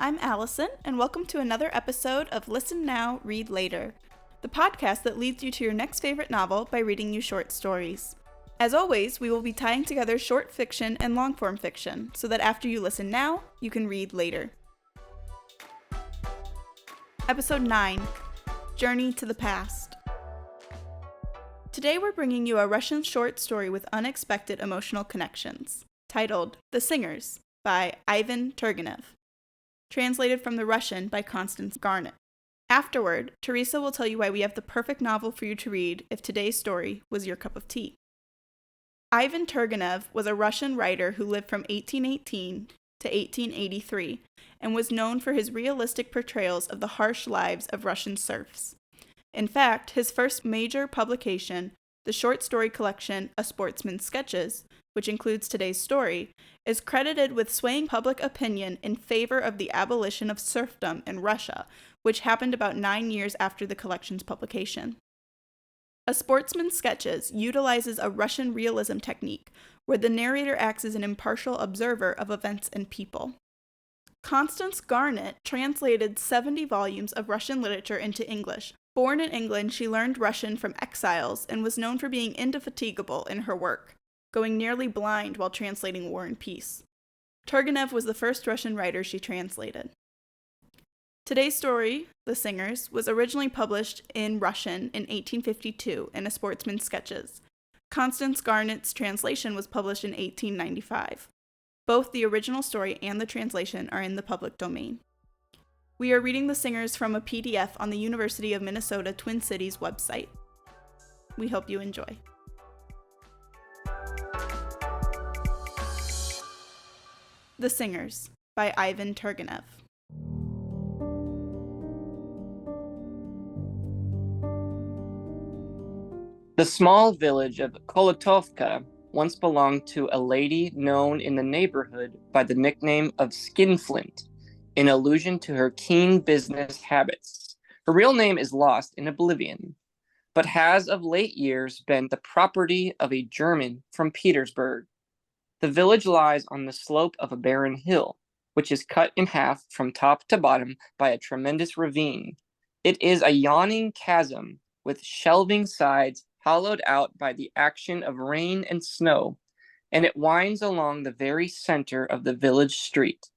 I'm Allison, and welcome to another episode of Listen Now, Read Later, the podcast that leads you to your next favorite novel by reading you short stories. As always, we will be tying together short fiction and long-form fiction, so that after you listen now, you can read later. Episode 9, Journey to the Past. Today we're bringing you a Russian short story with unexpected emotional connections, titled The Singers by Ivan Turgenev. Translated from the Russian by Constance Garnett. Afterward, Teresa will tell you why we have the perfect novel for you to read if today's story was your cup of tea. Ivan Turgenev was a Russian writer who lived from 1818 to 1883 and was known for his realistic portrayals of the harsh lives of Russian serfs. In fact, his first major publication, the short story collection A Sportsman's Sketches, which includes today's story, is credited with swaying public opinion in favor of the abolition of serfdom in Russia, which happened about 9 years after the collection's publication. A Sportsman's Sketches utilizes a Russian realism technique, where the narrator acts as an impartial observer of events and people. Constance Garnett translated 70 volumes of Russian literature into English. Born in England, she learned Russian from exiles and was known for being indefatigable in her work, going nearly blind while translating War and Peace. Turgenev was the first Russian writer she translated. Today's story, The Singers, was originally published in Russian in 1852 in A Sportsman's Sketches. Constance Garnett's translation was published in 1895. Both the original story and the translation are in the public domain. We are reading The Singers from a PDF on the University of Minnesota Twin Cities website. We hope you enjoy. The Singers by Ivan Turgenev. The small village of Kolotovka once belonged to a lady known in the neighborhood by the nickname of Skinflint, in allusion to her keen business habits. Her real name is lost in oblivion, but has of late years been the property of a German from Petersburg. The village lies on the slope of a barren hill, which is cut in half from top to bottom by a tremendous ravine. It is a yawning chasm with shelving sides hollowed out by the action of rain and snow, and it winds along the very center of the village street.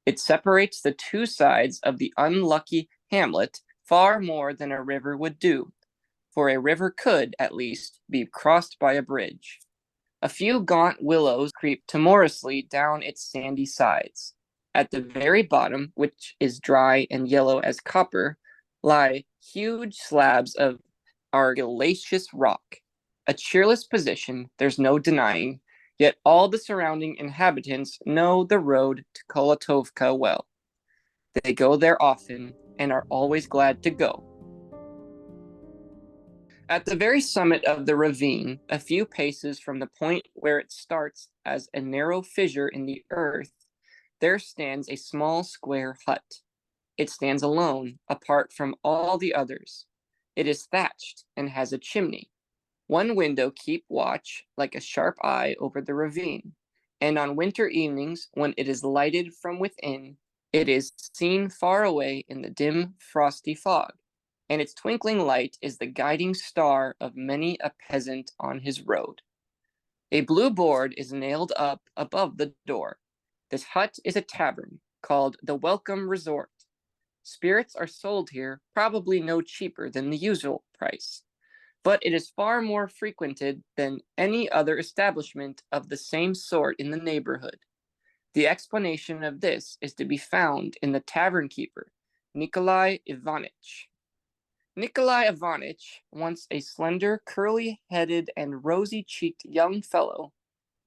It separates the two sides of the unlucky hamlet far more than a river would do, for a river could, at least, be crossed by a bridge. A few gaunt willows creep timorously down its sandy sides. At the very bottom, which is dry and yellow as copper, lie huge slabs of argillaceous rock. A cheerless position, there's no denying, yet all the surrounding inhabitants know the road to Kolotovka well. They go there often and are always glad to go. At the very summit of the ravine, a few paces from the point where it starts as a narrow fissure in the earth, there stands a small square hut. It stands alone, apart from all the others. It is thatched and has a chimney. One window keeps watch like a sharp eye over the ravine, and on winter evenings, when it is lighted from within, it is seen far away in the dim, frosty fog, and its twinkling light is the guiding star of many a peasant on his road. A blue board is nailed up above the door. This hut is a tavern called the Welcome Resort. Spirits are sold here, probably no cheaper than the usual price, but it is far more frequented than any other establishment of the same sort in the neighborhood. The explanation of this is to be found in the tavern keeper, Nikolai Ivanitch. Nikolai Ivanitch, once a slender, curly-headed, and rosy-cheeked young fellow,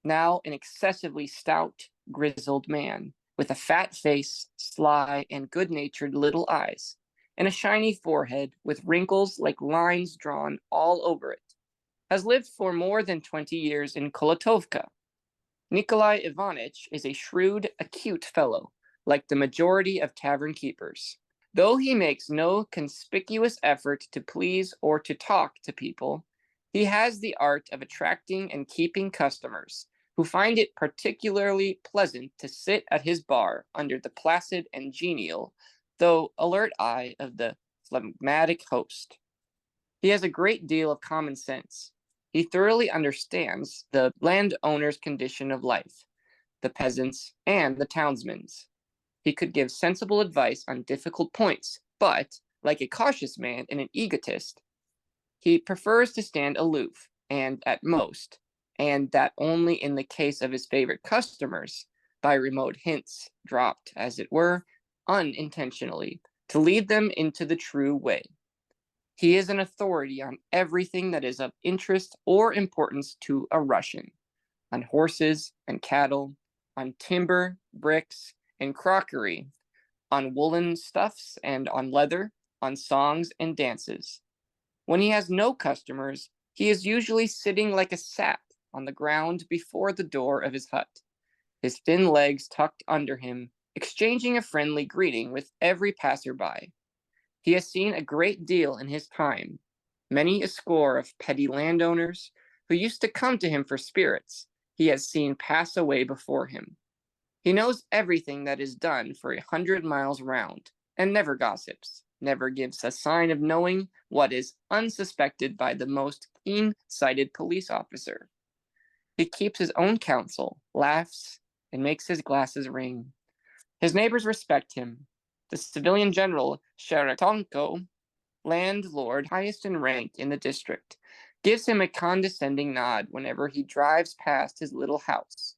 now an excessively stout, grizzled man, with a fat face, sly, and good-natured little eyes, and a shiny forehead with wrinkles like lines drawn all over it, has lived for more than 20 years in Kolotovka. Nikolai Ivanitch is a shrewd, acute fellow, like the majority of tavern keepers. Though he makes no conspicuous effort to please or to talk to people, he has the art of attracting and keeping customers who find it particularly pleasant to sit at his bar under the placid and genial, though alert eye of the phlegmatic host. He has a great deal of common sense. He thoroughly understands the landowner's condition of life, the peasants, and the townsmen's. He could give sensible advice on difficult points, but, like a cautious man and an egotist, he prefers to stand aloof, and at most, and that only in the case of his favorite customers, by remote hints, dropped, as it were, unintentionally, to lead them into the true way. He is an authority on everything that is of interest or importance to a Russian, on horses and cattle, on timber, bricks, and crockery, on woolen stuffs and on leather, on songs and dances. When he has no customers, he is usually sitting like a sap on the ground before the door of his hut, his thin legs tucked under him, exchanging a friendly greeting with every passer-by. He has seen a great deal in his time, many a score of petty landowners who used to come to him for spirits he has seen pass away before him. He knows everything that is done for 100 miles round, and never gossips, never gives a sign of knowing what is unsuspected by the most keen-sighted police officer. He keeps his own counsel, laughs, and makes his glasses ring. His neighbors respect him. The civilian general, Sharatonko, landlord highest in rank in the district, gives him a condescending nod whenever he drives past his little house.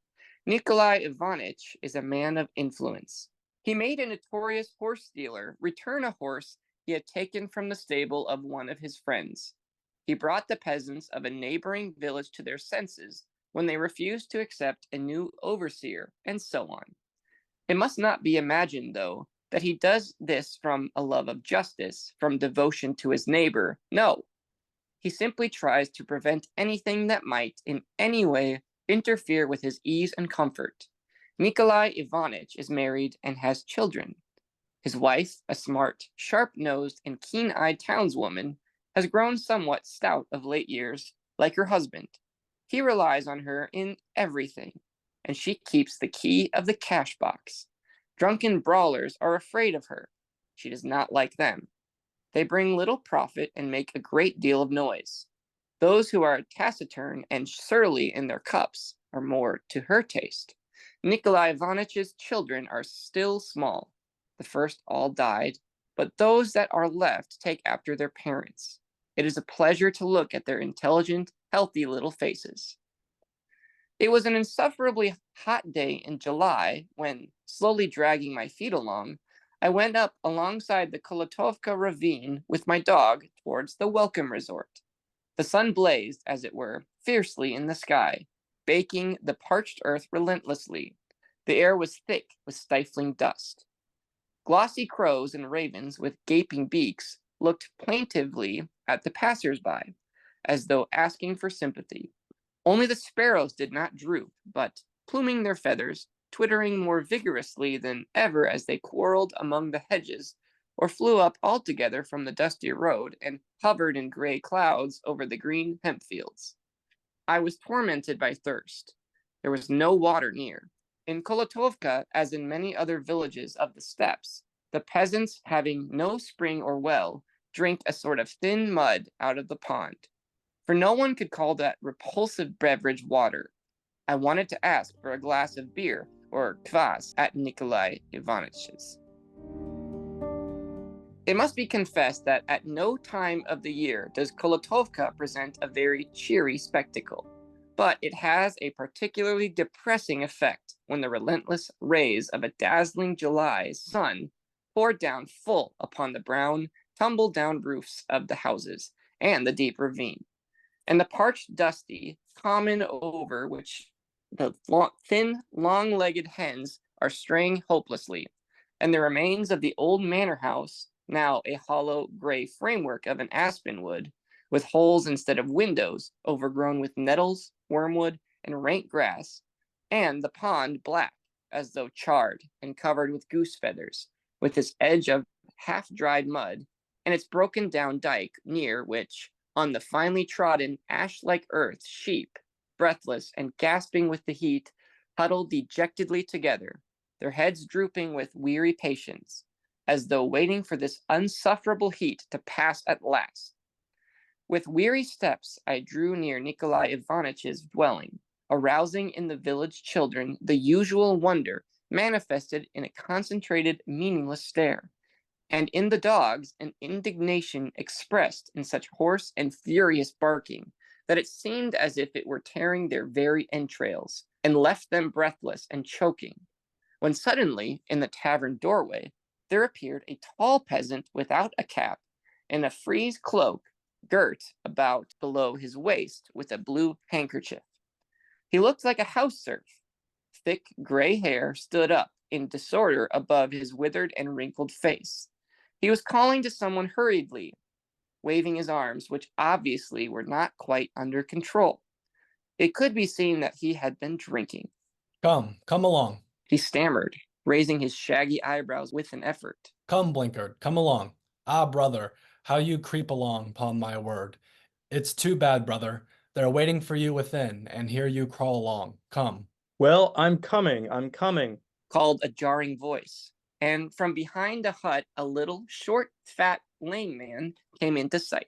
Nikolai Ivanitch is a man of influence. He made a notorious horse dealer return a horse he had taken from the stable of one of his friends. He brought the peasants of a neighboring village to their senses when they refused to accept a new overseer, and so on. It must not be imagined, though, that he does this from a love of justice, from devotion to his neighbor. No, he simply tries to prevent anything that might, in any way, interfere with his ease and comfort. Nikolai Ivanitch is married and has children. His wife, a smart, sharp-nosed, and keen-eyed townswoman, has grown somewhat stout of late years, like her husband. He relies on her in everything, and she keeps the key of the cash box. Drunken brawlers are afraid of her. She does not like them. They bring little profit and make a great deal of noise. Those who are taciturn and surly in their cups are more to her taste. Nikolai Ivanitch's children are still small. The first all died, but those that are left take after their parents. It is a pleasure to look at their intelligent, healthy little faces. It was an insufferably hot day in July when, slowly dragging my feet along, I went up alongside the Kolotovka ravine with my dog towards the Welcome Resort. The sun blazed, as it were, fiercely in the sky, baking the parched earth relentlessly. The air was thick with stifling dust. Glossy crows and ravens with gaping beaks looked plaintively at the passers-by, as though asking for sympathy. Only the sparrows did not droop, but, pluming their feathers, twittering more vigorously than ever as they quarreled among the hedges, or flew up altogether from the dusty road and hovered in gray clouds over the green hemp fields. I was tormented by thirst. There was no water near. In Kolotovka, as in many other villages of the steppes, the peasants, having no spring or well, drink a sort of thin mud out of the pond. For no one could call that repulsive beverage water. I wanted to ask for a glass of beer or kvass at Nikolai Ivanitch's. It must be confessed that at no time of the year does Kolotovka present a very cheery spectacle, but it has a particularly depressing effect when the relentless rays of a dazzling July sun pour down full upon the brown, tumble-down roofs of the houses and the deep ravine, and the parched, dusty common over which the thin, long-legged hens are straying hopelessly, and the remains of the old manor house, now a hollow gray framework of an aspen wood, with holes instead of windows, overgrown with nettles, wormwood, and rank grass, and the pond black, as though charred and covered with goose feathers, with its edge of half-dried mud, and its broken-down dike near which, on the finely trodden, ash-like earth, sheep, breathless and gasping with the heat, huddled dejectedly together, their heads drooping with weary patience, as though waiting for this unsufferable heat to pass at last. With weary steps, I drew near Nikolai Ivanitch's dwelling, arousing in the village children the usual wonder manifested in a concentrated, meaningless stare, and in the dogs an indignation expressed in such hoarse and furious barking that it seemed as if it were tearing their very entrails, and left them breathless and choking, when suddenly, in the tavern doorway, there appeared a tall peasant without a cap, in a frieze cloak, girt about below his waist with a blue handkerchief. He looked like a house serf. Thick gray hair stood up in disorder above his withered and wrinkled face. He was calling to someone hurriedly, waving his arms, which obviously were not quite under control. It could be seen that he had been drinking. Come along. He stammered, raising his shaggy eyebrows with an effort. Come, Blinkard, come along. Ah, brother, how you creep along, upon my word. It's too bad, brother. They're waiting for you within, and here you crawl along. Come. Well, I'm coming, called a jarring voice, and from behind a hut a little, short, fat, lame man came into sight.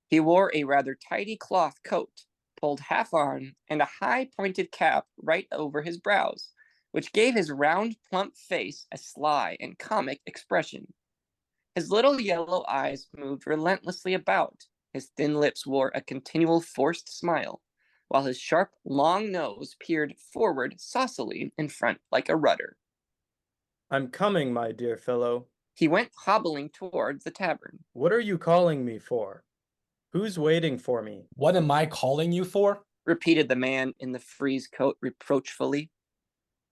He wore a rather tidy cloth coat, pulled half on, and a high-pointed cap right over his brows, which gave his round, plump face a sly and comic expression. His little yellow eyes moved relentlessly about. His thin lips wore a continual forced smile, while his sharp, long nose peered forward saucily in front like a rudder. I'm coming, my dear fellow. He went hobbling toward the tavern. What are you calling me for? Who's waiting for me? What am I calling you for? Repeated the man in the frieze coat reproachfully.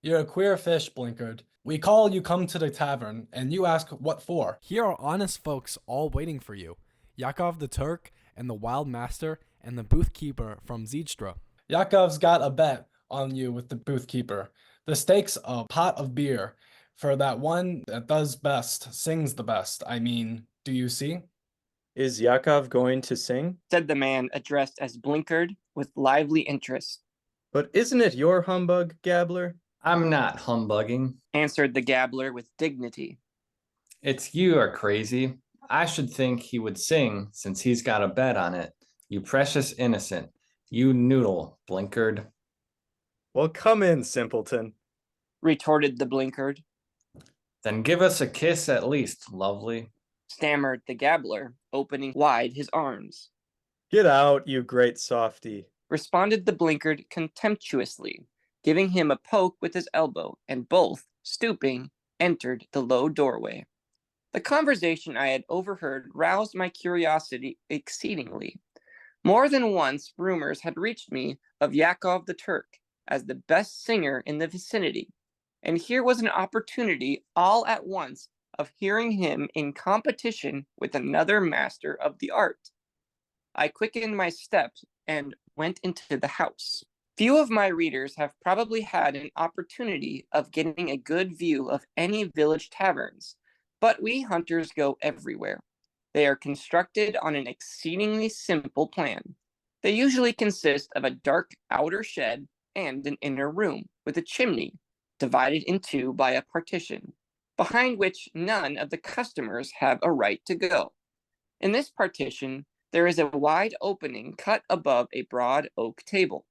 You're a queer fish, Blinkard. We call you come to the tavern, and you ask what for. Here are honest folks all waiting for you. Yakov the Turk, and the Wild Master, and the boothkeeper from Ziedstra. Yakov's got a bet on you with the boothkeeper. The stake's a pot of beer for that one that does best, sings the best. I mean, do you see? Is Yakov going to sing? Said the man addressed as Blinkard with lively interest. But isn't it your humbug, Gabbler? I'm not humbugging. Answered the gabbler with dignity. It's you are crazy. I should think he would sing since he's got a bet on it. You precious innocent. You noodle, Blinkard. Well, come in, simpleton. Retorted the Blinkard. Then give us a kiss at least, lovely. Stammered the gabbler, opening wide his arms. Get out, you great softy. Responded the Blinkard contemptuously, giving him a poke with his elbow, and both, stooping, entered the low doorway. The conversation I had overheard roused my curiosity exceedingly. More than once rumors had reached me of Yakov the Turk as the best singer in the vicinity, and here was an opportunity all at once of hearing him in competition with another master of the art. I quickened my steps and went into the house. Few of my readers have probably had an opportunity of getting a good view of any village taverns, but we hunters go everywhere. They are constructed on an exceedingly simple plan. They usually consist of a dark outer shed and an inner room with a chimney, divided in two by a partition, behind which none of the customers have a right to go. In this partition, there is a wide opening cut above a broad oak table.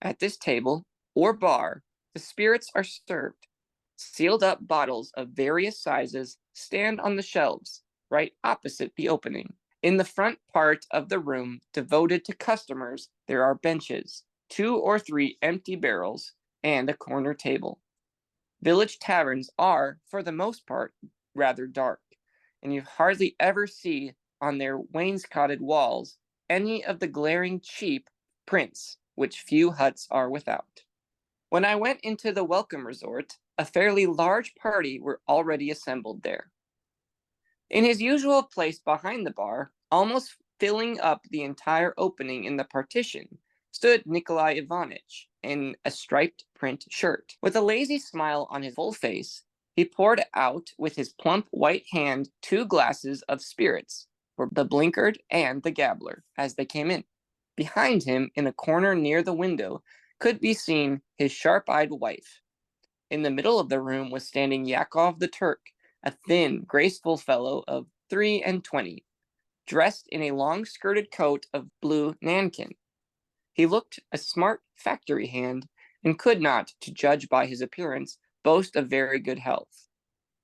At this table, or bar, the spirits are served. Sealed up bottles of various sizes stand on the shelves, right opposite the opening. In the front part of the room devoted to customers, there are benches, 2 or 3 empty barrels, and a corner table. Village taverns are, for the most part, rather dark, and you hardly ever see on their wainscoted walls any of the glaring cheap prints which few huts are without. When I went into the welcome resort, a fairly large party were already assembled there. In his usual place behind the bar, almost filling up the entire opening in the partition, stood Nikolai Ivanitch in a striped print shirt. With a lazy smile on his full face, he poured out with his plump white hand 2 glasses of spirits for the Blinkard and the Gabbler as they came in. Behind him, in a corner near the window, could be seen his sharp-eyed wife. In the middle of the room was standing Yakov the Turk, a thin, graceful fellow of 23, dressed in a long-skirted coat of blue nankin. He looked a smart factory hand, and could not, to judge by his appearance, boast of very good health.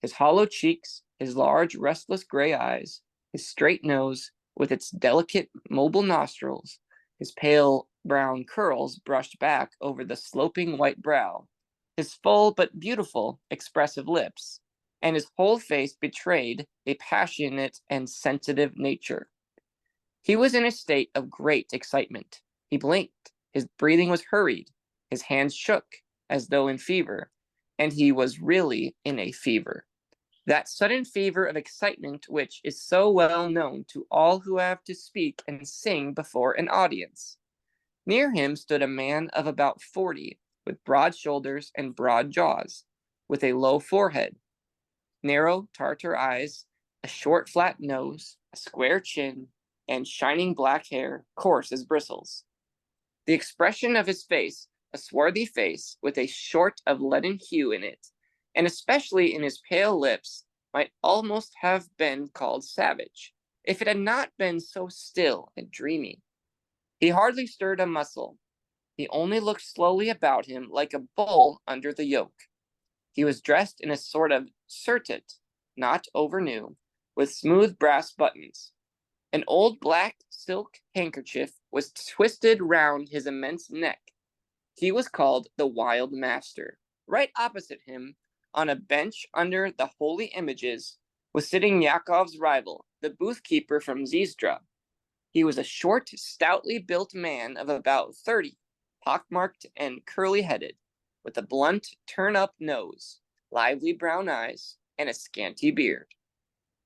His hollow cheeks, his large, restless gray eyes, his straight nose, with its delicate, mobile nostrils, his pale brown curls brushed back over the sloping white brow, his full but beautiful, expressive lips, and his whole face betrayed a passionate and sensitive nature. He was in a state of great excitement. He blinked, his breathing was hurried, his hands shook as though in fever, and he was really in a fever. That sudden fever of excitement which is so well known to all who have to speak and sing before an audience. Near him stood a man of about 40, with broad shoulders and broad jaws, with a low forehead, narrow Tartar eyes, a short flat nose, a square chin, and shining black hair, coarse as bristles. The expression of his face, a swarthy face with a short of leaden hue in it, and especially in his pale lips, might almost have been called savage, if it had not been so still and dreamy. He hardly stirred a muscle. He only looked slowly about him like a bull under the yoke. He was dressed in a sort of surtout, not over new, with smooth brass buttons. An old black silk handkerchief was twisted round his immense neck. He was called the Wild Master. Right opposite him, on a bench under the holy images, was sitting Yakov's rival, the booth-keeper from Zizdra. He was a short, stoutly built man of about 30, pockmarked and curly-headed, with a blunt, turn-up nose, lively brown eyes, and a scanty beard.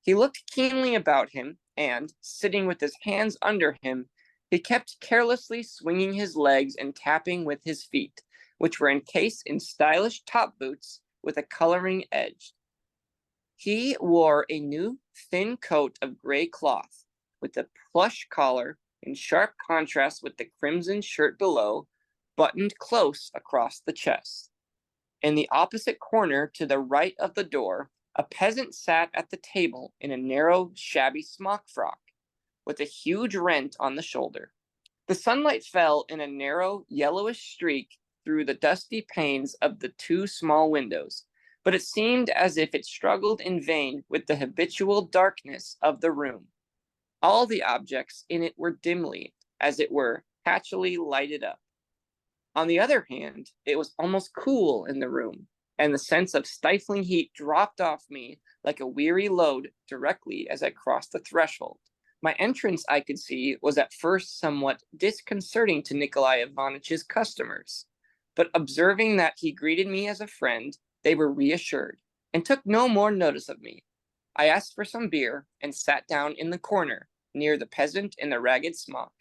He looked keenly about him, and, sitting with his hands under him, he kept carelessly swinging his legs and tapping with his feet, which were encased in stylish top boots with a coloring edge. He wore a new thin coat of gray cloth, with a plush collar in sharp contrast with the crimson shirt below, buttoned close across the chest. In the opposite corner to the right of the door, a peasant sat at the table in a narrow, shabby smock frock, with a huge rent on the shoulder. The sunlight fell in a narrow, yellowish streak through the dusty panes of the two small windows, but it seemed as if it struggled in vain with the habitual darkness of the room. All the objects in it were dimly, as it were, patchily lighted up. On the other hand, it was almost cool in the room, and the sense of stifling heat dropped off me like a weary load directly as I crossed the threshold. My entrance, I could see, was at first somewhat disconcerting to Nikolai Ivanitch's customers, but observing that he greeted me as a friend, they were reassured, and took no more notice of me. I asked for some beer, and sat down in the corner, near the peasant in the ragged smock.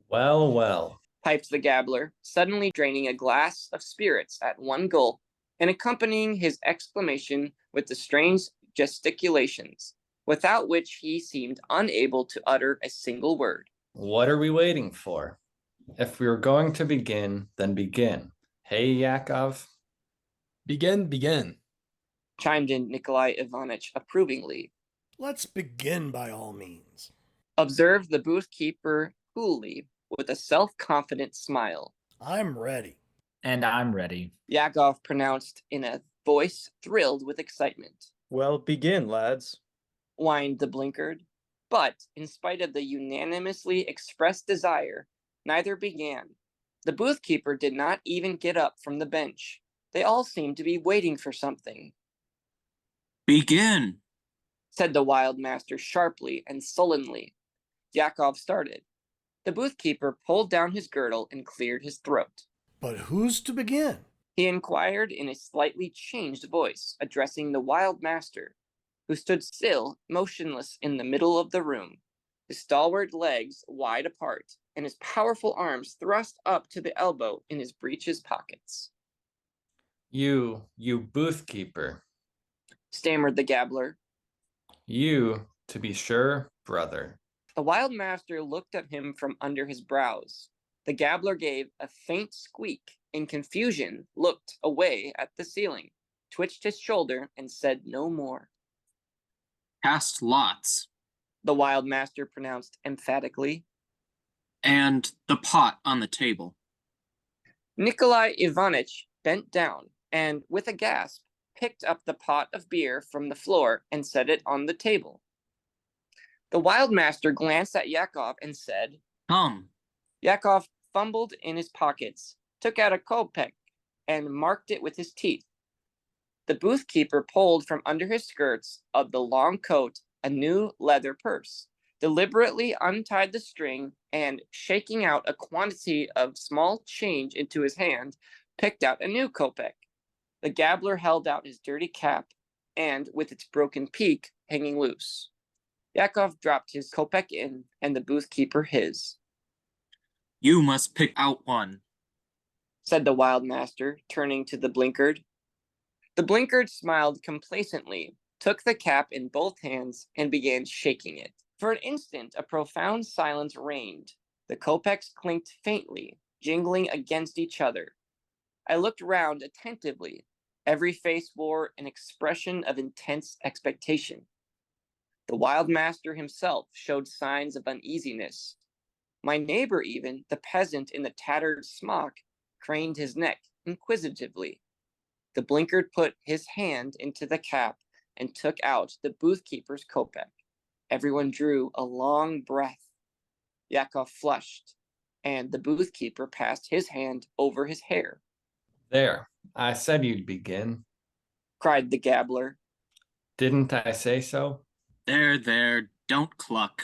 Well, well, Piped the gabbler, suddenly draining a glass of spirits at one gulp, and accompanying his exclamation with the strange gesticulations, without which he seemed unable to utter a single word. what are we waiting for? If we were going to begin, then begin. Hey, Yakov? Begin. Chimed in Nikolai Ivanitch approvingly. Let's begin by all means. Observed the booth-keeper coolly, with a self-confident smile. I'm ready. And I'm ready. Yakov pronounced in a voice thrilled with excitement. Well, begin, lads. Whined the blinkard. But, in spite of the unanimously expressed desire, neither began. The booth-keeper did not even get up from the bench. They all seemed to be waiting for something. Begin, said the wild master sharply and sullenly. Yakov started. The booth-keeper pulled down his girdle and cleared his throat. But who's to begin? He inquired in a slightly changed voice, addressing the wild master, who stood still, motionless in the middle of the room, his stalwart legs wide apart, and his powerful arms thrust up to the elbow in his breeches pockets. You booth keeper. Stammered the gabbler. You, to be sure, brother. The wild master looked at him from under his brows. The gabbler gave a faint squeak, in confusion, looked away at the ceiling, twitched his shoulder, and said no more. Cast lots. The wild master pronounced emphatically. And the pot on the table. Nikolai Ivanitch bent down and, with a gasp, picked up the pot of beer from the floor and set it on the table. The wild master glanced at Yakov and said, Come. Yakov fumbled in his pockets, took out a kopeck, and marked it with his teeth. The booth keeper pulled from under his skirts of the long coat a new leather purse, deliberately untied the string, and, shaking out a quantity of small change into his hand, picked out a new kopeck. The gabbler held out his dirty cap, and, with its broken peak hanging loose. Yakov dropped his kopeck in, and the booth keeper his. You must pick out one, said the wild master, turning to the blinkard. The blinkard smiled complacently, took the cap in both hands, and began shaking it. For an instant, a profound silence reigned. The kopecks clinked faintly, jingling against each other. I looked round attentively. Every face wore an expression of intense expectation. The wild master himself showed signs of uneasiness. My neighbor even, the peasant in the tattered smock, craned his neck inquisitively. The blinkard put his hand into the cap and took out the booth-keeper's kopeck. Everyone drew a long breath. Yakov flushed, and the booth-keeper passed his hand over his hair. There, I said you'd begin, cried the gabbler. Didn't I say so? There, don't cluck.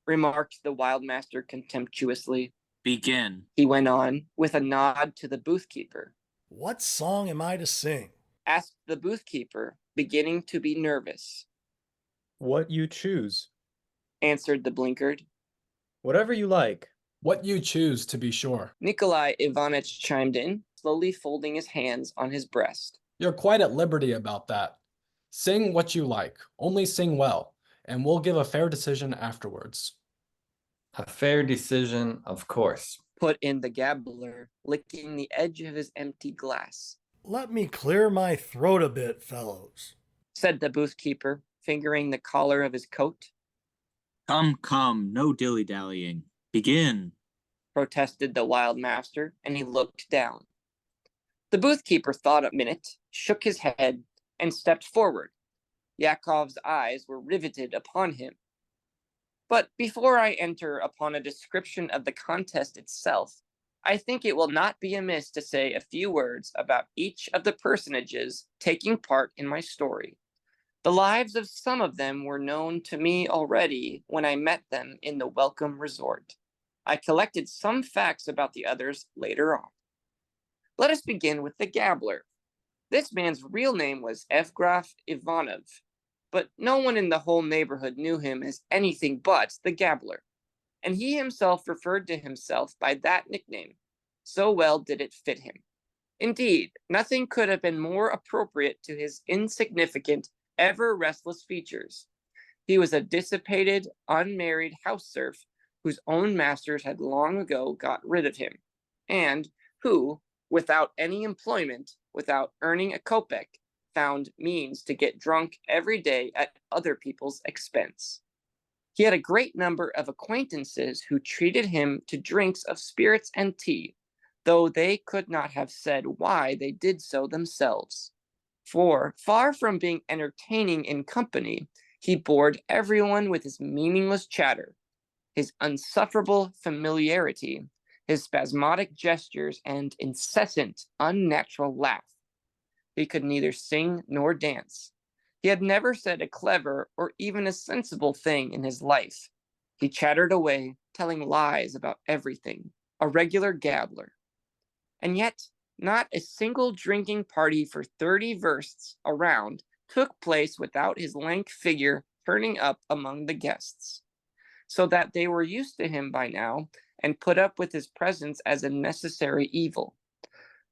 Remarked the wild master contemptuously. Begin. He went on, with a nod to the booth-keeper. What song am I to sing? Asked the booth-keeper, beginning to be nervous. What you choose. Answered the blinkard. Whatever you like. What you choose, to be sure. Nikolai Ivanitch chimed in, slowly folding his hands on his breast. You're quite at liberty about that. Sing what you like, only sing well, and we'll give a fair decision afterwards. A fair decision, of course, put in the gabbler, licking the edge of his empty glass. Let me clear my throat a bit, fellows, said the booth-keeper, fingering the collar of his coat. Come, no dilly-dallying. Begin, protested the wild master, and he looked down. The booth-keeper thought a minute, shook his head, and stepped forward. Yakov's eyes were riveted upon him. But before I enter upon a description of the contest itself, I think it will not be amiss to say a few words about each of the personages taking part in my story. The lives of some of them were known to me already when I met them in the welcome resort. I collected some facts about the others later on. Let us begin with the gabbler. This man's real name was Evgraf Ivanov, but no one in the whole neighborhood knew him as anything but the gabbler, and he himself referred to himself by that nickname. So well did it fit him. Indeed, nothing could have been more appropriate to his insignificant, ever-restless features. He was a dissipated, unmarried house serf whose own masters had long ago got rid of him, and who, without any employment, without earning a kopeck, found means to get drunk every day at other people's expense. He had a great number of acquaintances who treated him to drinks of spirits and tea, though they could not have said why they did so themselves. For, far from being entertaining in company, he bored everyone with his meaningless chatter, his insufferable familiarity, his spasmodic gestures, and incessant, unnatural laugh. He could neither sing nor dance. He had never said a clever or even a sensible thing in his life. He chattered away, telling lies about everything, a regular gabbler. And yet, not a single drinking party for 30 versts around took place without his lank figure turning up among the guests, so that they were used to him by now and put up with his presence as a necessary evil.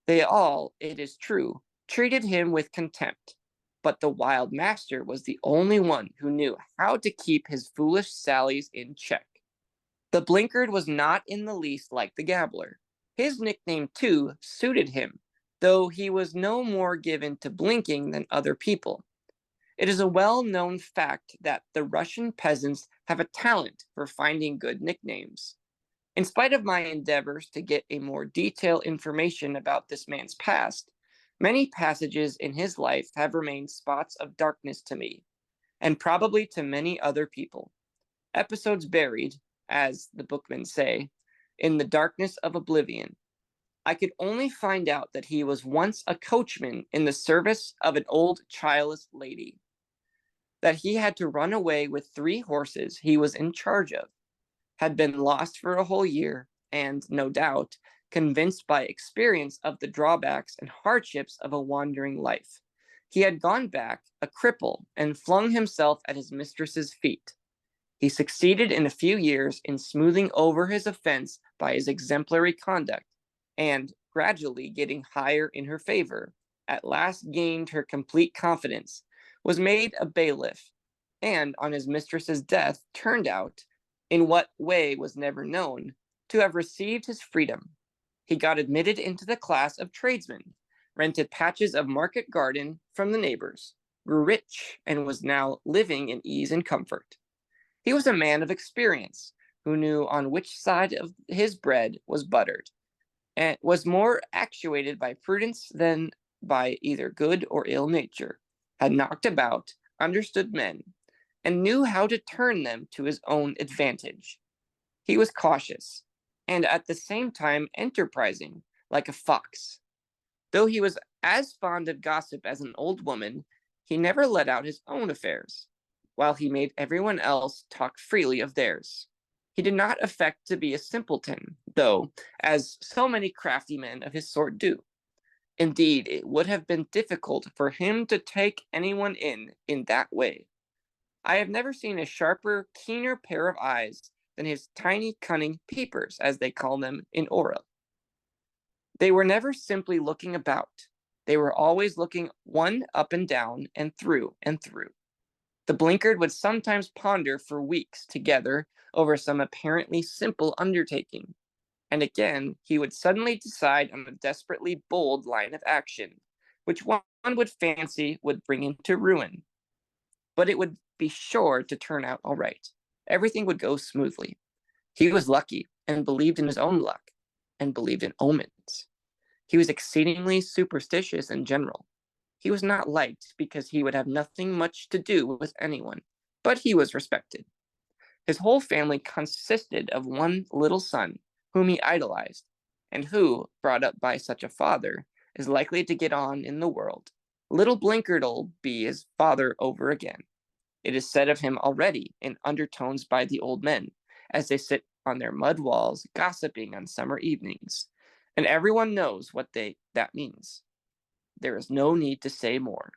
They all, it is true, treated him with contempt, but the wild master was the only one who knew how to keep his foolish sallies in check. The Blinkard was not in the least like the Gabbler. His nickname, too, suited him, though he was no more given to blinking than other people. It is a well-known fact that the Russian peasants have a talent for finding good nicknames. In spite of my endeavors to get a more detailed information about this man's past, many passages in his life have remained spots of darkness to me, and probably to many other people. Episodes buried, as the bookmen say, in the darkness of oblivion. I could only find out that he was once a coachman in the service of an old childless lady, that he had to run away with 3 horses he was in charge of, had been lost for a whole year, and, no doubt, convinced by experience of the drawbacks and hardships of a wandering life, he had gone back a cripple and flung himself at his mistress's feet. He succeeded in a few years in smoothing over his offense by his exemplary conduct, and, gradually getting higher in her favor, at last gained her complete confidence, was made a bailiff, and on his mistress's death turned out, in what way was never known, to have received his freedom. He got admitted into the class of tradesmen, rented patches of market garden from the neighbors, grew rich, and was now living in ease and comfort. He was a man of experience, who knew on which side of his bread was buttered, and was more actuated by prudence than by either good or ill nature, had knocked about, understood men, and knew how to turn them to his own advantage. He was cautious, and at the same time enterprising, like a fox. Though he was as fond of gossip as an old woman, he never let out his own affairs, while he made everyone else talk freely of theirs. He did not affect to be a simpleton, though, as so many crafty men of his sort do. Indeed, it would have been difficult for him to take anyone in that way. I have never seen a sharper, keener pair of eyes than his tiny, cunning peepers, as they call them in Orel. They were never simply looking about. They were always looking one up and down and through and through. The Blinkard would sometimes ponder for weeks together over some apparently simple undertaking, and again he would suddenly decide on a desperately bold line of action, which one would fancy would bring him to ruin. But it would be sure to turn out all right. Everything would go smoothly. He was lucky, and believed in his own luck, and believed in omens. He was exceedingly superstitious in general. He was not liked because he would have nothing much to do with anyone, but he was respected. His whole family consisted of one little son, whom he idolized, and who, brought up by such a father, is likely to get on in the world. Little Blinkard'll be his father over again. It is said of him already in undertones by the old men, as they sit on their mud walls gossiping on summer evenings, and everyone knows what that means. There is no need to say more.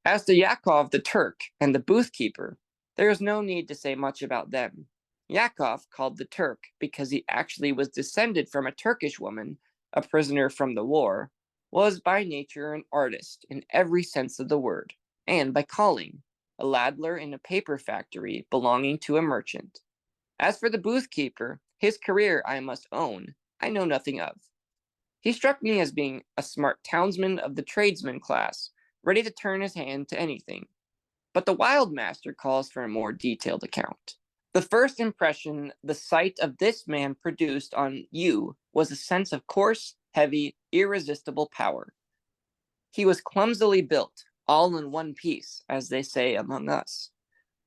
As to Yakov the Turk and the booth-keeper, there is no need to say much about them. Yakov, called the Turk because he actually was descended from a Turkish woman, a prisoner from the war, was by nature an artist in every sense of the word, and by calling, a ladler in a paper factory belonging to a merchant. As for the booth-keeper, his career, I must own, I know nothing of. He struck me as being a smart townsman of the tradesman class, ready to turn his hand to anything. But the wild master calls for a more detailed account. The first impression the sight of this man produced on you was a sense of coarse, heavy, irresistible power. He was clumsily built, all in one piece, as they say among us.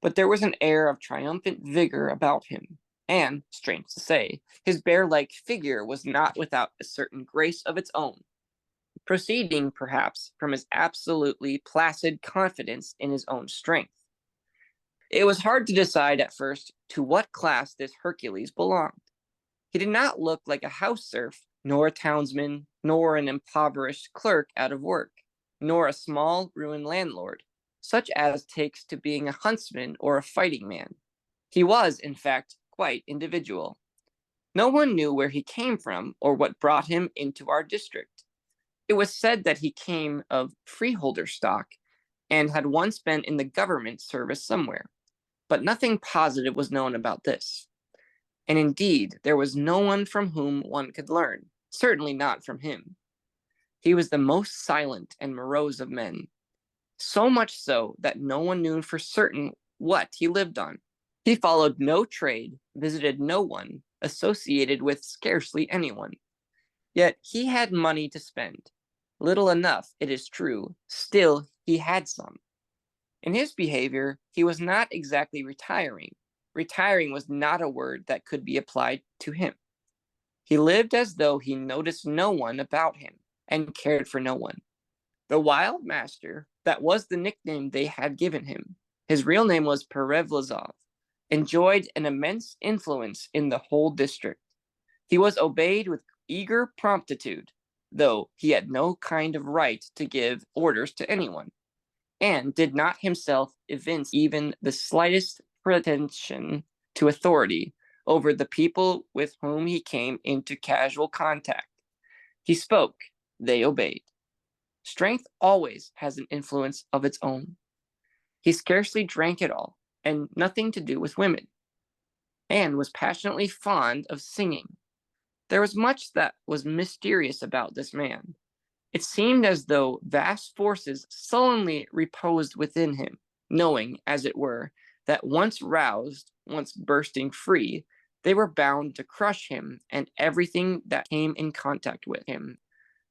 But there was an air of triumphant vigor about him, and, strange to say, his bear-like figure was not without a certain grace of its own, proceeding, perhaps, from his absolutely placid confidence in his own strength. It was hard to decide at first to what class this Hercules belonged. He did not look like a house serf, nor a townsman, nor an impoverished clerk out of work, nor a small ruined landlord, such as takes to being a huntsman or a fighting man. He was, in fact, quite individual. No one knew where he came from or what brought him into our district. It was said that he came of freeholder stock, and had once been in the government service somewhere. But nothing positive was known about this. And indeed, there was no one from whom one could learn, certainly not from him. He was the most silent and morose of men, so much so that no one knew for certain what he lived on. He followed no trade, visited no one, associated with scarcely anyone. Yet he had money to spend. Little enough, it is true, still he had some. In his behavior, he was not exactly retiring. Retiring was not a word that could be applied to him. He lived as though he noticed no one about him and cared for no one. The wild master, that was the nickname they had given him, his real name was Perevlazov, enjoyed an immense influence in the whole district. He was obeyed with eager promptitude, though he had no kind of right to give orders to anyone, and did not himself evince even the slightest pretension to authority over the people with whom he came into casual contact. He spoke, they obeyed. Strength always has an influence of its own. He scarcely drank at all, and nothing to do with women, and was passionately fond of singing. There was much that was mysterious about this man. It seemed as though vast forces sullenly reposed within him, knowing, as it were, that once roused, once bursting free, they were bound to crush him and everything that came in contact with him.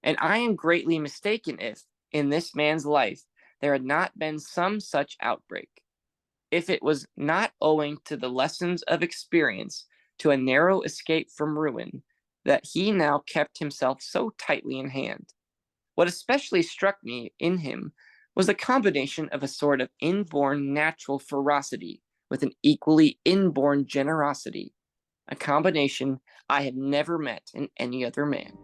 And I am greatly mistaken if, in this man's life, there had not been some such outbreak. If it was not owing to the lessons of experience, to a narrow escape from ruin, that he now kept himself so tightly in hand. What especially struck me in him was the combination of a sort of inborn natural ferocity with an equally inborn generosity, a combination I had never met in any other man.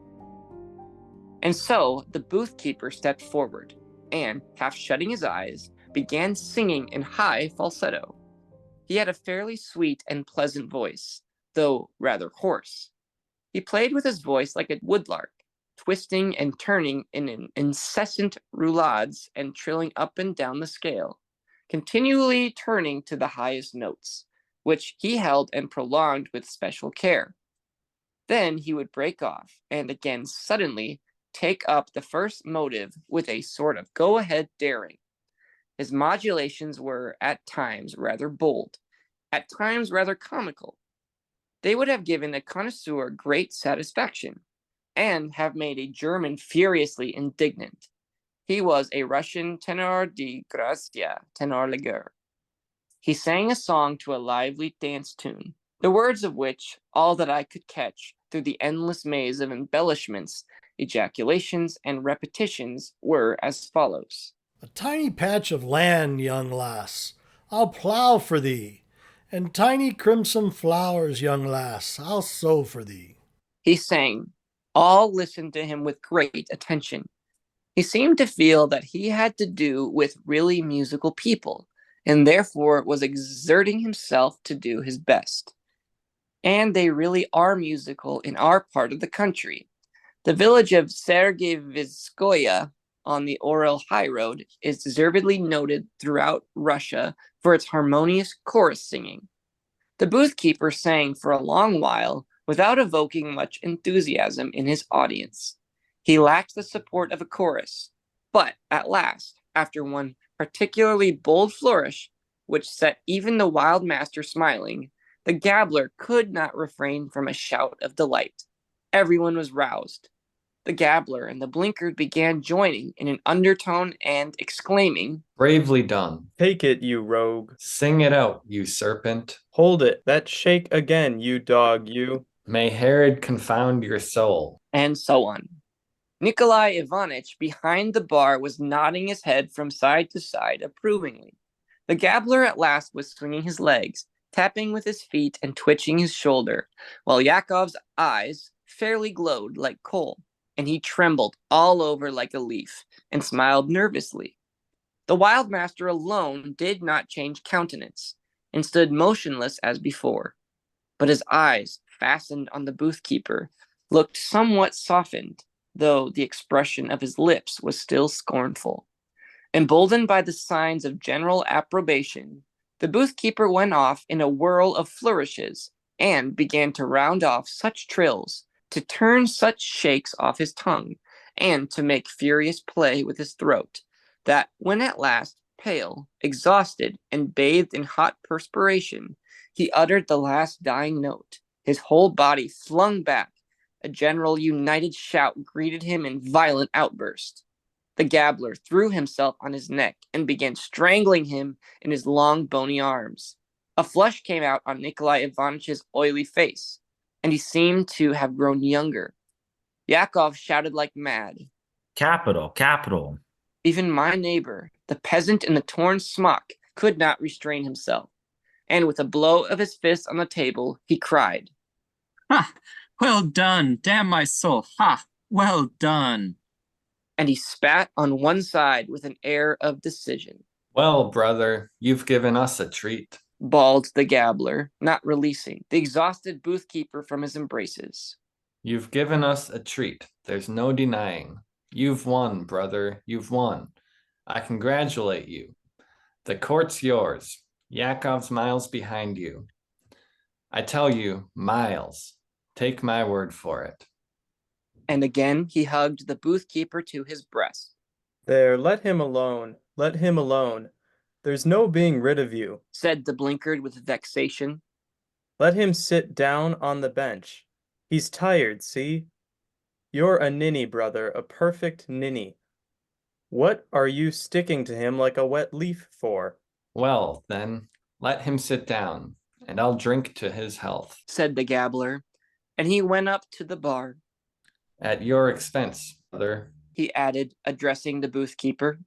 And so the booth keeper stepped forward, and, half shutting his eyes, began singing in high falsetto. He had a fairly sweet and pleasant voice, though rather hoarse. He played with his voice like a woodlark, twisting and turning in incessant roulades and trilling up and down the scale, continually turning to the highest notes, which he held and prolonged with special care. Then he would break off, and again suddenly take up the first motive with a sort of go-ahead daring. His modulations were at times rather bold, at times rather comical. They would have given a connoisseur great satisfaction, and have made a German furiously indignant. He was a Russian tenor de gracia, tenor leger. He sang a song to a lively dance tune, the words of which, all that I could catch through the endless maze of embellishments, ejaculations, and repetitions, were as follows. A tiny patch of land, young lass, I'll plough for thee, and tiny crimson flowers, young lass, I'll sow for thee. He sang. All listened to him with great attention. He seemed to feel that he had to do with really musical people, and therefore was exerting himself to do his best. And they really are musical in our part of the country. The village of Sergeyevskoye on the Orel High Road is deservedly noted throughout Russia for its harmonious chorus singing. The booth keeper sang for a long while without evoking much enthusiasm in his audience. He lacked the support of a chorus, but at last, after one particularly bold flourish, which set even the wild master smiling, the gabbler could not refrain from a shout of delight. Everyone was roused. The gabbler and the blinkard began joining in an undertone and exclaiming, Bravely done. Take it, you rogue. Sing it out, you serpent. Hold it. That shake again, you dog, you. May Herod confound your soul. and so on. Nikolai Ivanitch behind the bar was nodding his head from side to side approvingly. The gabbler at last was swinging his legs, tapping with his feet and twitching his shoulder, while Yakov's eyes fairly glowed like coal, and he trembled all over like a leaf, and smiled nervously. The wild master alone did not change countenance, and stood motionless as before, but his eyes, fastened on the booth keeper, looked somewhat softened, though the expression of his lips was still scornful. Emboldened by the signs of general approbation, the booth-keeper went off in a whirl of flourishes and began to round off such trills, to turn such shakes off his tongue, and to make furious play with his throat, that when at last, pale, exhausted, and bathed in hot perspiration, he uttered the last dying note, his whole body flung back. A general united shout greeted him in violent outburst. The gabbler threw himself on his neck and began strangling him in his long bony arms. A flush came out on Nikolai Ivanitch's oily face, and he seemed to have grown younger. Yakov shouted like mad. Capital, capital. Even my neighbor, the peasant in the torn smock, could not restrain himself, and with a blow of his fist on the table, he cried, Ha! Well done, damn my soul, ha! Well done. and he spat on one side with an air of decision. Well, brother, you've given us a treat, Bawled the gabbler, not releasing the exhausted booth-keeper from his embraces. You've given us a treat. There's no denying. You've won, brother. You've won. I congratulate you. The court's yours. Yakov's miles behind you. I tell you, miles. Take my word for it. And again he hugged the booth-keeper to his breast. There, let him alone. Let him alone. There's no being rid of you, Said the blinkard with vexation. Let him sit down on the bench. He's tired, see? You're a ninny, brother, a perfect ninny. What are you sticking to him like a wet leaf for? Well, then, let him sit down, and I'll drink to his health. Said the gabbler, and he went up to the bar. At your expense, brother. He added, addressing the booth-keeper.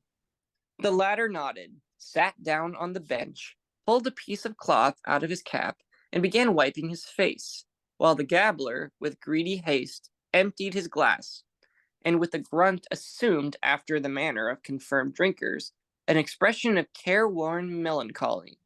The latter nodded, sat down on the bench, pulled a piece of cloth out of his cap, and began wiping his face, while the gabbler, with greedy haste, emptied his glass, and with a grunt assumed, after the manner of confirmed drinkers, an expression of careworn melancholy.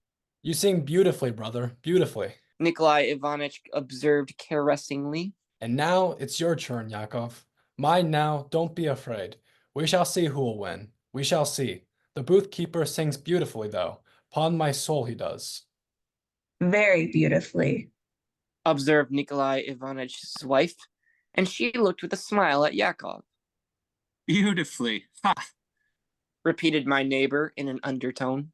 You sing beautifully, brother, beautifully. Nikolai Ivanitch observed caressingly. And now it's your turn, Yakov. Mine now, don't be afraid. We shall see who will win. We shall see. The booth-keeper sings beautifully, though. 'Pon my soul he does. Very beautifully. Observed Nikolai Ivanitch's wife, and she looked with a smile at Yakov. Beautifully, ha! Repeated my neighbor in an undertone.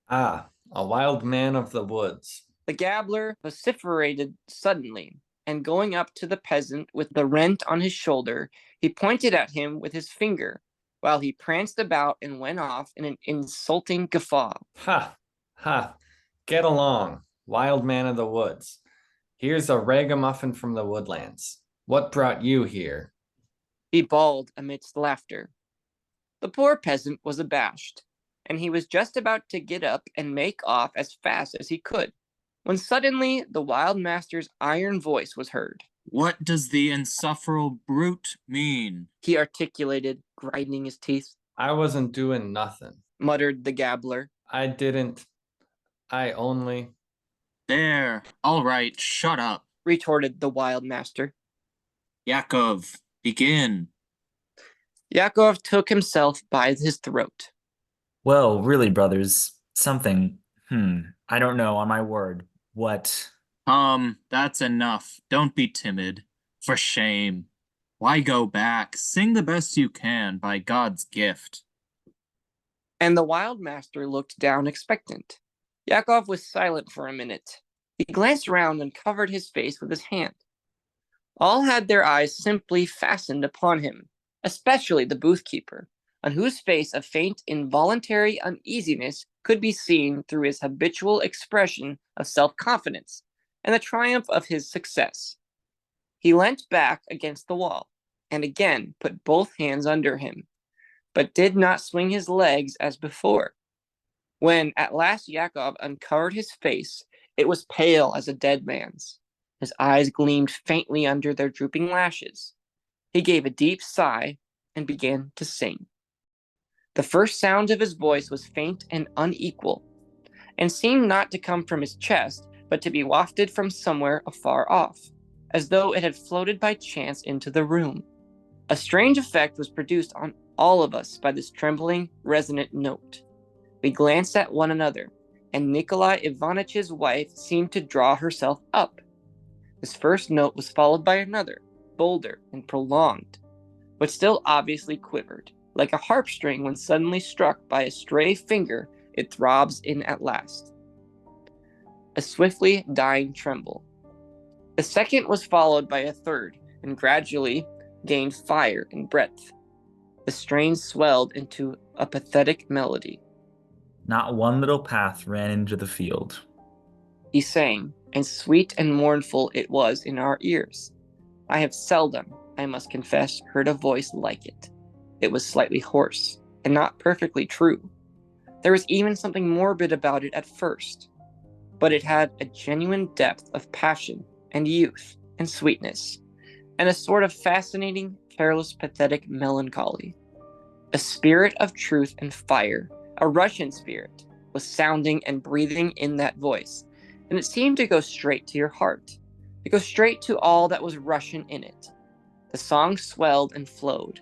Ah, a wild man of the woods. The gabbler vociferated suddenly, and going up to the peasant with the rent on his shoulder, he pointed at him with his finger, while he pranced about and went off in an insulting guffaw. Ha! Ha! Get along, wild man of the woods. Here's a ragamuffin from the woodlands. What brought you here? He bawled amidst laughter. The poor peasant was abashed, and he was just about to get up and make off as fast as he could, when suddenly the wild master's iron voice was heard. What does the insufferable brute mean? He articulated, grinding his teeth. I wasn't doing nothing. Muttered the gabbler. I only... There, all right, shut up. Retorted the wild master. Yakov, begin. Yakov took himself by his throat. Well, really, brothers, something, I don't know, on my word. What? That's enough. Don't be timid. For shame. Why go back? Sing the best you can by God's gift. And the wild master looked down expectant. Yakov was silent for a minute. He glanced round and covered his face with his hand. All had their eyes simply fastened upon him, especially the booth-keeper, on whose face a faint involuntary uneasiness could be seen through his habitual expression of self-confidence and the triumph of his success. He leant back against the wall, and again put both hands under him, but did not swing his legs as before. When at last Yakov uncovered his face, it was pale as a dead man's. His eyes gleamed faintly under their drooping lashes. He gave a deep sigh and began to sing. The first sound of his voice was faint and unequal, and seemed not to come from his chest, but to be wafted from somewhere afar off, as though it had floated by chance into the room. A strange effect was produced on all of us by this trembling, resonant note. We glanced at one another, and Nikolai Ivanitch's wife seemed to draw herself up. This first note was followed by another, bolder and prolonged, but still obviously quivered. Like a harp string when suddenly struck by a stray finger, it throbs in at last. A swiftly dying tremble. The second was followed by a third, and gradually gained fire and breadth. The strain swelled into a pathetic melody. Not one little path ran into the field. He sang, and sweet and mournful it was in our ears. I have seldom, I must confess, heard a voice like it. It was slightly hoarse, and not perfectly true. There was even something morbid about it at first, but it had a genuine depth of passion and youth and sweetness, and a sort of fascinating, careless, pathetic melancholy. A spirit of truth and fire, a Russian spirit, was sounding and breathing in that voice, and it seemed to go straight to your heart, to go straight to all that was Russian in it. The song swelled and flowed.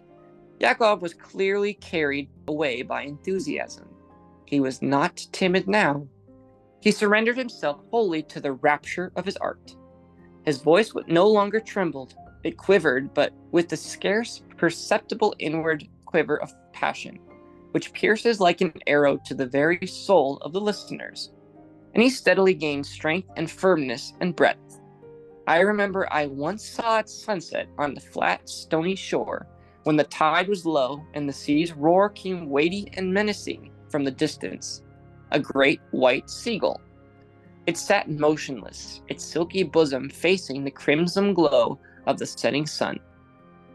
Yakov was clearly carried away by enthusiasm. He was not timid now. He surrendered himself wholly to the rapture of his art. His voice no longer trembled. It quivered, but with the scarce perceptible inward quiver of passion, which pierces like an arrow to the very soul of the listeners. And he steadily gained strength and firmness and breadth. I remember I once saw at sunset on the flat, stony shore, when the tide was low and the sea's roar came weighty and menacing from the distance, a great white seagull. It sat motionless, its silky bosom facing the crimson glow of the setting sun,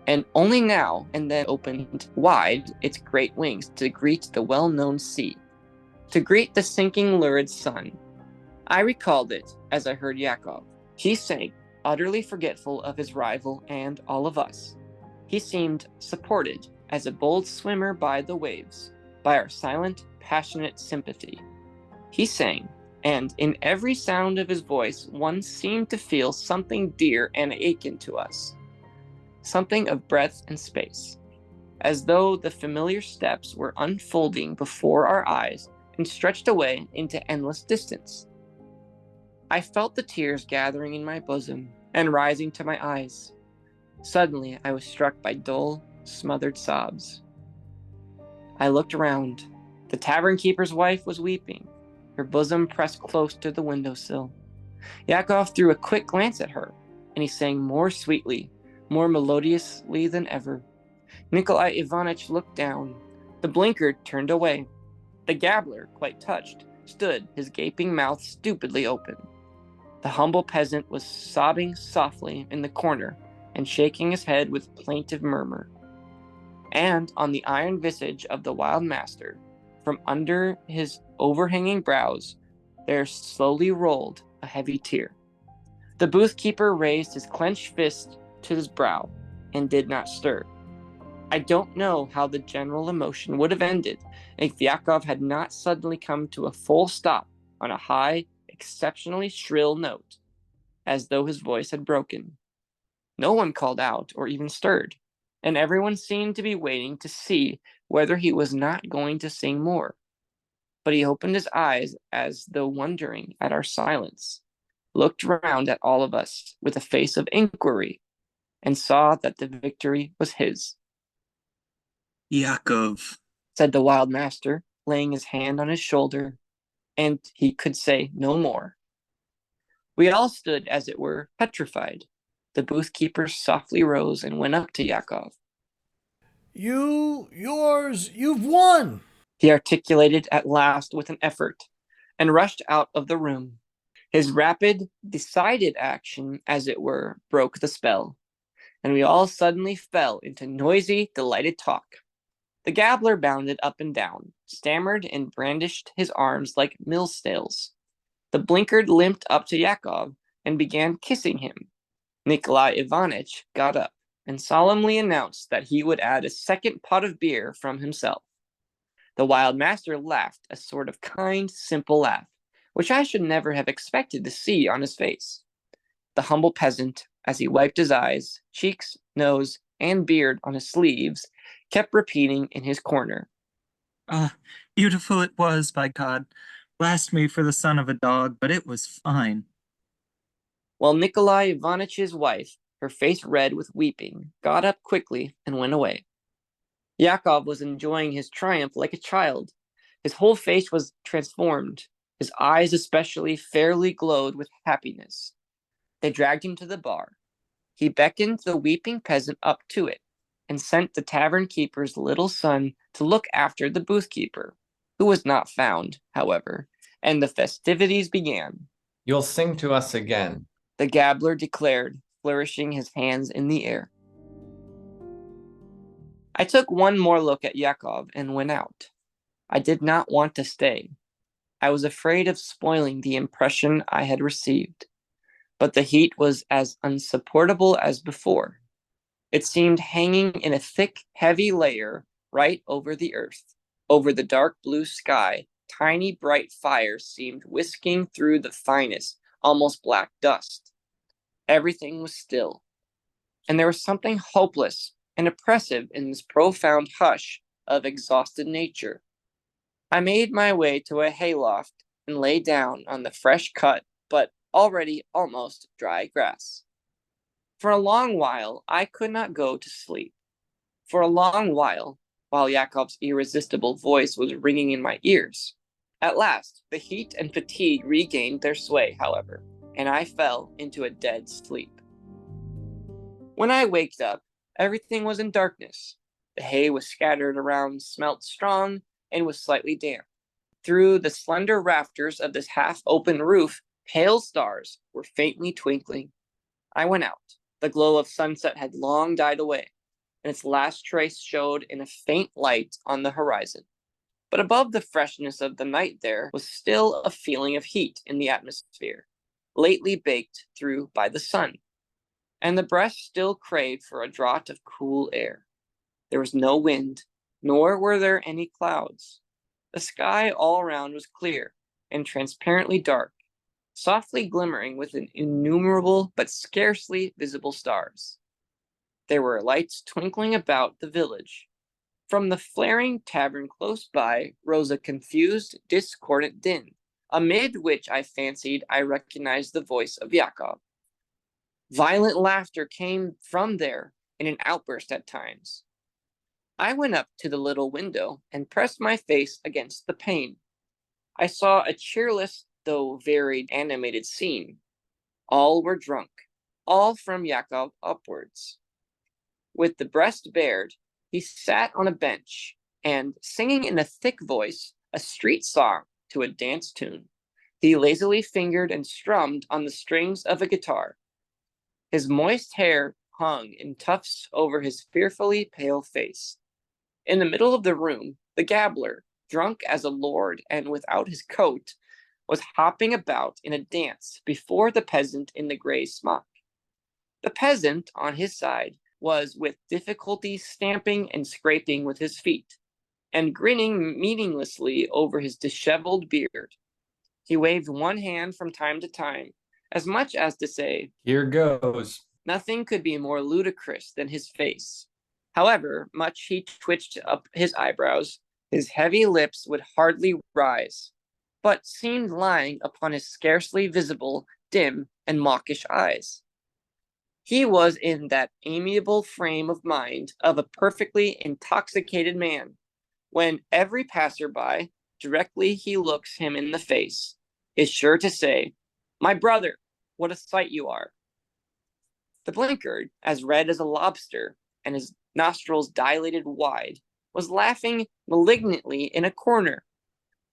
and only now and then opened wide its great wings to greet the well-known sea, to greet the sinking lurid sun. I recalled it as I heard Yakov. He sank, utterly forgetful of his rival and all of us. He seemed supported as a bold swimmer by the waves, by our silent, passionate sympathy. He sang, and in every sound of his voice one seemed to feel something dear and akin to us, something of breadth and space, as though the familiar steps were unfolding before our eyes and stretched away into endless distance. I felt the tears gathering in my bosom and rising to my eyes. Suddenly, I was struck by dull, smothered sobs. I looked around. The tavern keeper's wife was weeping, her bosom pressed close to the windowsill. Yakov threw a quick glance at her, and he sang more sweetly, more melodiously than ever. Nikolai Ivanitch looked down. The blinker turned away. The gabbler, quite touched, stood, his gaping mouth stupidly open. The humble peasant was sobbing softly in the corner and shaking his head with plaintive murmur. And on the iron visage of the wild master, from under his overhanging brows, there slowly rolled a heavy tear. The booth keeper raised his clenched fist to his brow and did not stir. I don't know how the general emotion would have ended if Yakov had not suddenly come to a full stop on a high, exceptionally shrill note, as though his voice had broken. No one called out or even stirred, and everyone seemed to be waiting to see whether he was not going to sing more. But he opened his eyes as though wondering at our silence, looked round at all of us with a face of inquiry, and saw that the victory was his. Yakov, said the wild master, laying his hand on his shoulder, and he could say no more. We all stood, as it were, petrified. The booth keeper softly rose and went up to Yakov. You've won, he articulated at last with an effort, and rushed out of the room. His rapid, decided action, as it were, broke the spell, and we all suddenly fell into noisy, delighted talk. The gabbler bounded up and down, stammered and brandished his arms like millstales. The blinkard limped up to Yakov and began kissing him. Nikolai Ivanitch got up and solemnly announced that he would add a second pot of beer from himself. The wild master laughed, a sort of kind, simple laugh, which I should never have expected to see on his face. The humble peasant, as he wiped his eyes, cheeks, nose, and beard on his sleeves, kept repeating in his corner. Beautiful it was, by God. Blast me for the son of a dog, but it was fine. While Nikolai Ivanitch's wife, her face red with weeping, got up quickly and went away. Yakov was enjoying his triumph like a child. His whole face was transformed. His eyes especially fairly glowed with happiness. They dragged him to the bar. He beckoned the weeping peasant up to it and sent the tavern keeper's little son to look after the booth keeper, who was not found, however, and the festivities began. You'll sing to us again, the gabbler declared, flourishing his hands in the air. I took one more look at Yakov and went out. I did not want to stay. I was afraid of spoiling the impression I had received, but the heat was as unsupportable as before. It seemed hanging in a thick, heavy layer right over the earth. Over the dark blue sky, tiny bright fires seemed whisking through the finest, almost black dust. Everything was still, and there was something hopeless and oppressive in this profound hush of exhausted nature. I made my way to a hayloft and lay down on the fresh cut but already almost dry grass. For a long while I could not go to sleep. For a long while Yakov's irresistible voice was ringing in my ears. At last, the heat and fatigue regained their sway, however, and I fell into a dead sleep. When I waked up, everything was in darkness. The hay was scattered around, smelt strong, and was slightly damp. Through the slender rafters of this half-open roof, pale stars were faintly twinkling. I went out. The glow of sunset had long died away, and its last trace showed in a faint light on the horizon. But above the freshness of the night there was still a feeling of heat in the atmosphere, lately baked through by the sun, and the breast still craved for a draught of cool air. There was no wind, nor were there any clouds. The sky all around was clear and transparently dark, softly glimmering with innumerable but scarcely visible stars. There were lights twinkling about the village. From the flaring tavern close by rose a confused, discordant din, amid which I fancied I recognized the voice of Yakov. Violent laughter came from there in an outburst at times. I went up to the little window and pressed my face against the pane. I saw a cheerless, though very animated scene. All were drunk, all from Yakov upwards. With the breast bared, he sat on a bench and, singing in a thick voice a street song to a dance tune, he lazily fingered and strummed on the strings of a guitar. His moist hair hung in tufts over his fearfully pale face. In the middle of the room, the gabbler, drunk as a lord and without his coat, was hopping about in a dance before the peasant in the gray smock. The peasant, on his side, was with difficulty stamping and scraping with his feet, and grinning meaninglessly over his disheveled beard. He waved one hand from time to time, as much as to say, "Here goes." Nothing could be more ludicrous than his face. However much he twitched up his eyebrows, his heavy lips would hardly rise, but seemed lying upon his scarcely visible, dim, and mawkish eyes. He was in that amiable frame of mind of a perfectly intoxicated man, when every passerby, directly he looks him in the face, is sure to say, "My brother, what a sight you are." The Blinkard, as red as a lobster, and his nostrils dilated wide, was laughing malignantly in a corner.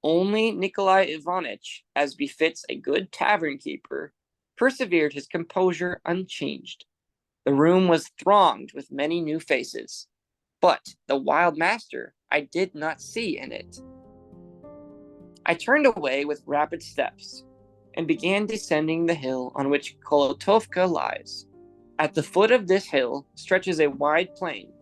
Only Nikolai Ivanitch, as befits a good tavern keeper, persevered his composure unchanged. The room was thronged with many new faces, but the wild master I did not see in it. I turned away with rapid steps, and began descending the hill on which Kolotovka lies. At the foot of this hill stretches a wide plain.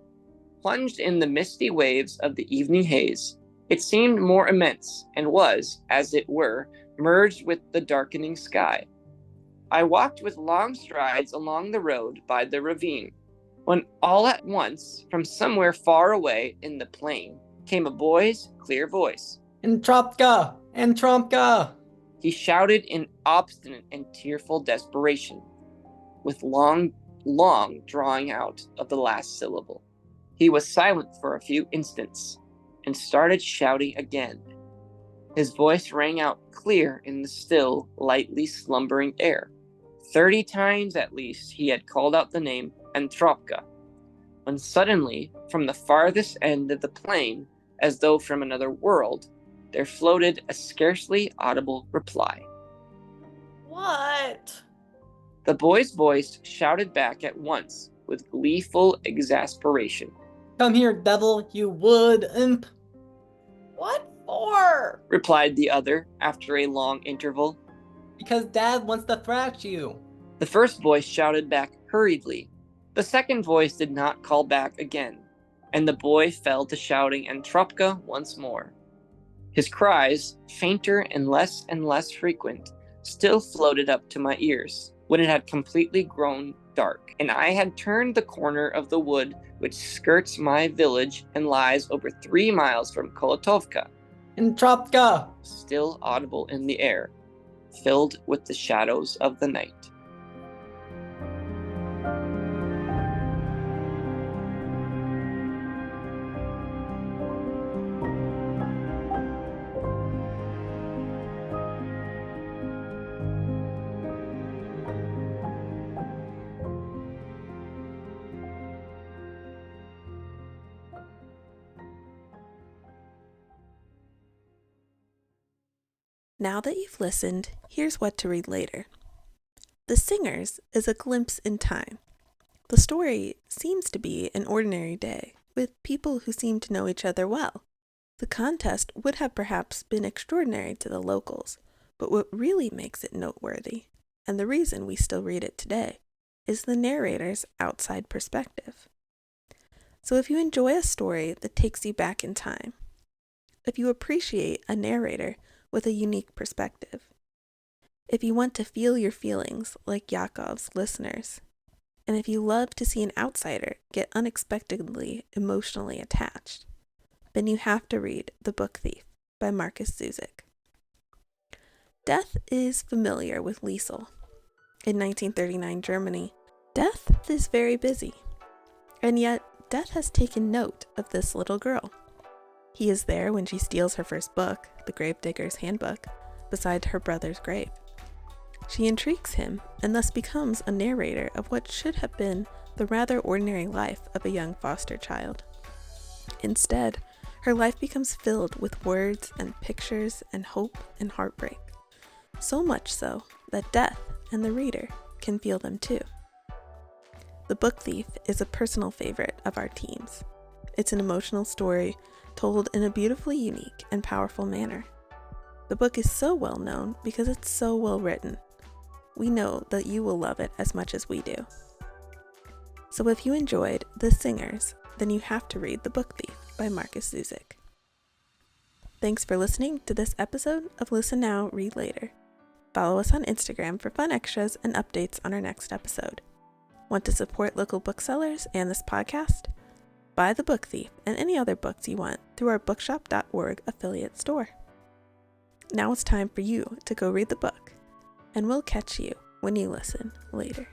Plunged in the misty waves of the evening haze, it seemed more immense, and was, as it were, merged with the darkening sky. I walked with long strides along the road by the ravine, when all at once, from somewhere far away in the plain, came a boy's clear voice. Entropka! Entropka! He shouted in obstinate and tearful desperation, with long drawing out of the last syllable. He was silent for a few instants, and started shouting again. His voice rang out clear in the still, lightly slumbering air. 30 times at least he had called out the name Entropka, when suddenly, from the farthest end of the plain, as though from another world, there floated a scarcely audible reply. What? The boy's voice shouted back at once with gleeful exasperation. Come here, devil, you wood imp! What for? Replied the other after a long interval. Because Dad wants to thrash you. The first voice shouted back hurriedly. The second voice did not call back again, and the boy fell to shouting Entropka once more. His cries, fainter and less frequent, still floated up to my ears, when it had completely grown dark, and I had turned the corner of the wood which skirts my village and lies over 3 miles from Kolotovka. Entropka! Still audible in the air, filled with the shadows of the night. Now that you've listened, here's what to read later. The Singers is a glimpse in time. The story seems to be an ordinary day, with people who seem to know each other well. The contest would have perhaps been extraordinary to the locals, but what really makes it noteworthy, and the reason we still read it today, is the narrator's outside perspective. So if you enjoy a story that takes you back in time, if you appreciate a narrator with a unique perspective, if you want to feel your feelings like Yakov's listeners, and if you love to see an outsider get unexpectedly emotionally attached, then you have to read The Book Thief by Markus Zusak. Death is familiar with Liesel. In 1939 Germany, death is very busy, and yet death has taken note of this little girl. He is there when she steals her first book, The Gravedigger's Handbook, beside her brother's grave. She intrigues him and thus becomes a narrator of what should have been the rather ordinary life of a young foster child. Instead, her life becomes filled with words and pictures and hope and heartbreak, so much so that death and the reader can feel them too. The Book Thief is a personal favorite of our team's. It's an emotional story told in a beautifully unique and powerful manner. The book is so well known because it's so well written. We know that you will love it as much as we do. So if you enjoyed The Singers, then you have to read The Book Thief by Markus Zusak. Thanks for listening to this episode of Listen Now, Read Later. Follow us on Instagram for fun extras and updates on our next episode. Want to support local booksellers and this podcast? Buy The Book Thief and any other books you want through our bookshop.org affiliate store. Now it's time for you to go read the book, and we'll catch you when you listen later.